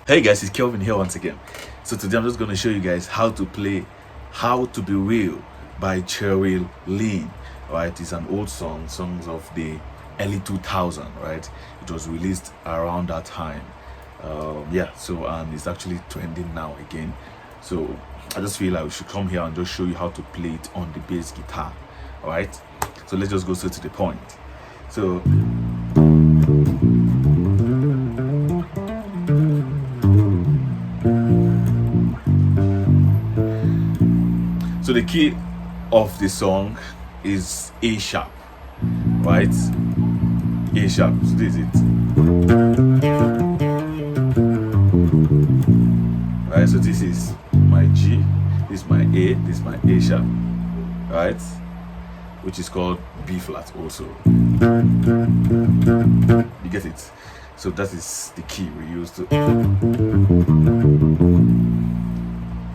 Hey guys, it's Kelvin here once again. So today I'm just going to show you guys how to play How to Be Real by Cheryl Lynn. Right, it's an old songs of the early 2000, right? It was released around that time. So it's actually trending now again. So I just feel like we should come here and just show you how to play it on the bass guitar. All right, so let's just go straight to the point. So the key of the song is A sharp, right? A sharp. So this is it. Right. So this is my G. This is my A. This is my A sharp. Right. Which is called B flat also. You get it? So that is the key we use to.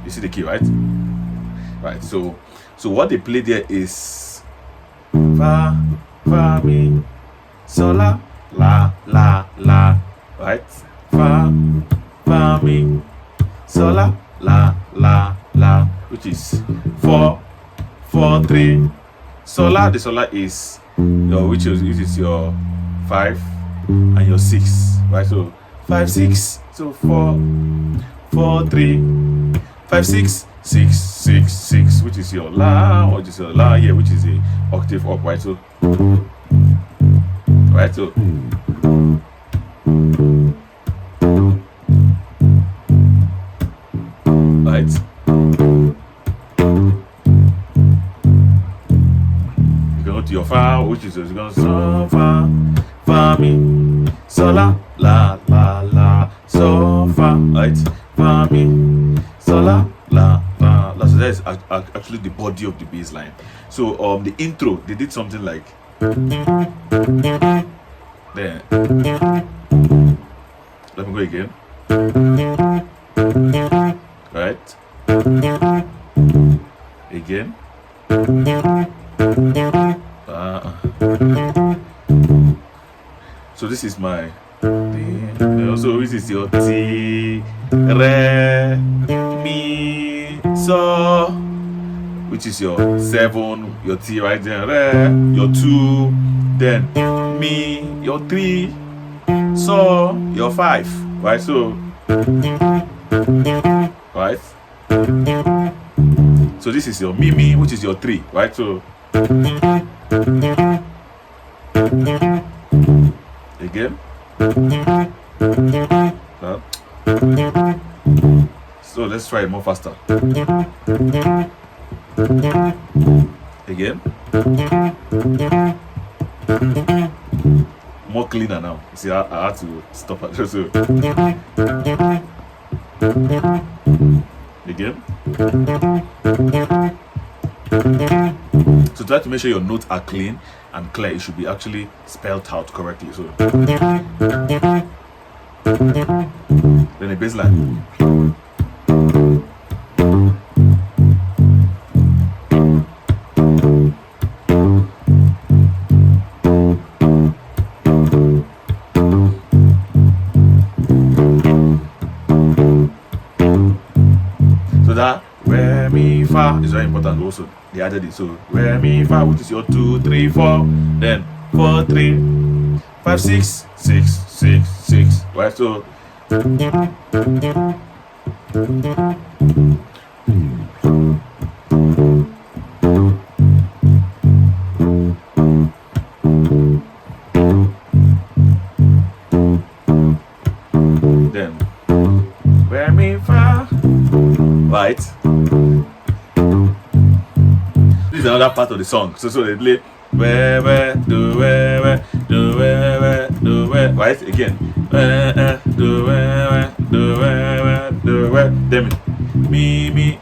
You see the key, right? Right, so what they play there is fa, fa, mi, so la, la, la, la, right? Fa, fa, mi, so la, la, la, la, which is 4, 4, 3. Sola, the sola is your which is your 5 and your 6, right? So 5, 6, so 4, 4, 3, 5, 6. 6, 6, 6, which is your la, which is your la here, which is a octave up, right? So, right? So, right? You can go to your fa, which is you're going so fa, fa mi, so la, la, la, la, so fa, right? Fa mi, so la, la. So that is actually the body of the bass line. So the intro, they did something like there. Let me go again. Right. Again. So this is my also this is your T, Re, Mi, So, which is your 7, your T right there, Re, your 2, then Mi, your 3, So, your 5, right? So, right? So this is your Mi, Mi, which is your 3, right? So, again. So let's try it more faster. Again. More cleaner now. You see, I had to stop at so. Again. So try to make sure your notes are clean and clear. It should be actually spelled out correctly. So then the bass line. So that re mi fa is very important also. They added it. So re mi fa, which is your 2, 3, 4, then 4, 3, 5, 6, 6, 6, 6. Right? So then re mi fa, right? This is another part of the song. So they play where do where do where do where, right? Again do where do where do where, then mi,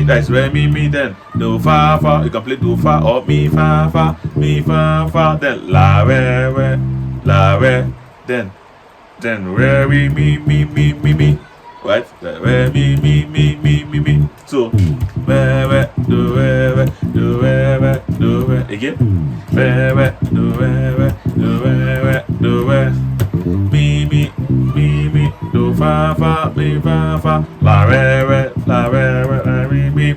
that's where mi, then do fa, you can play do fa or mi fa, then la where, then where mi, right? Where mi. So where do where again. Where do where mi, do fa fa fa mi fa fa la re mi.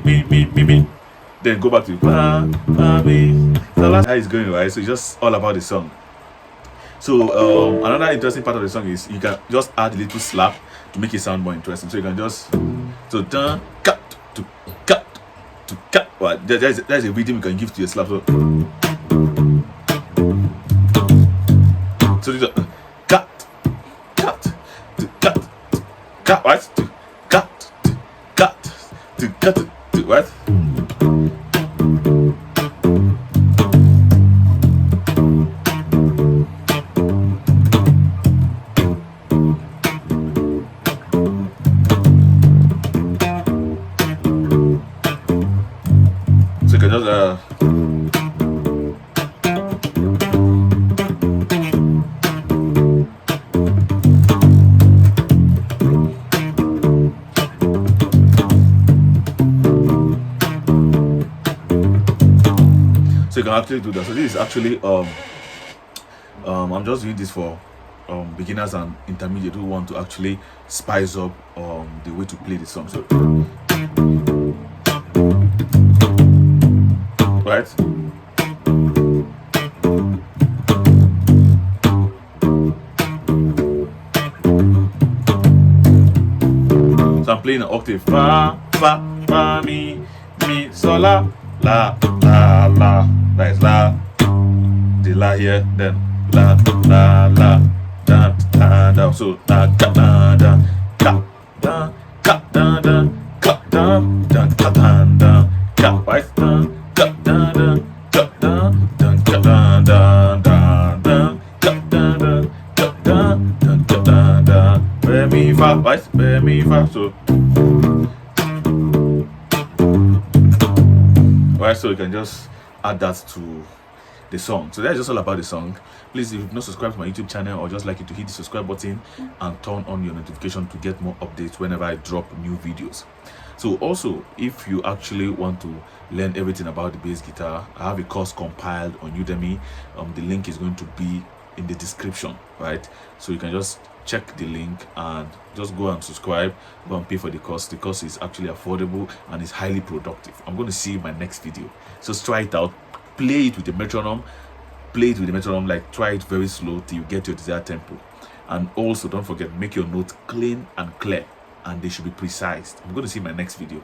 Then go back to fa fa mi. So that's how it's going, right? So it's just all about the song. So another interesting part of the song is you can just add a little slap to make it sound more interesting. So you can just cut to cut to cut. Well, there's a rhythm you can give to your slap. So these are cut to cut, right? To cut to cut to what? So you can just so you can actually do that. So this is actually I'm just doing this for beginners and intermediate who want to actually spice up the way to play the song. So right. So I'm playing an octave fa fa mi sol la la la. That is la, the la here, then la da da. So da da da ka da ka da da ka da da ka da da ka, right? Ka da da ka da da ka da da da ka da da ka da da ka da da. Re mi fa, right? Re mi fa. So right, so you can just add that to the song. So that's just all about the song. Please, if you've not subscribed to my YouTube channel, or just like you to hit the subscribe button and turn on your notification to get more updates whenever I drop new videos. So also, if you actually want to learn everything about the bass guitar, I have a course compiled on Udemy. The link is going to be in the description, right? So you can just check the link and just go and subscribe, go and pay for the course. The course is actually affordable and is highly productive. I'm going to see you in my next video. So try it out, play it with the metronome, like try it very slow till you get your desired tempo. And also don't forget, make your notes clean and clear, and they should be precise. I'm going to see you in my next video.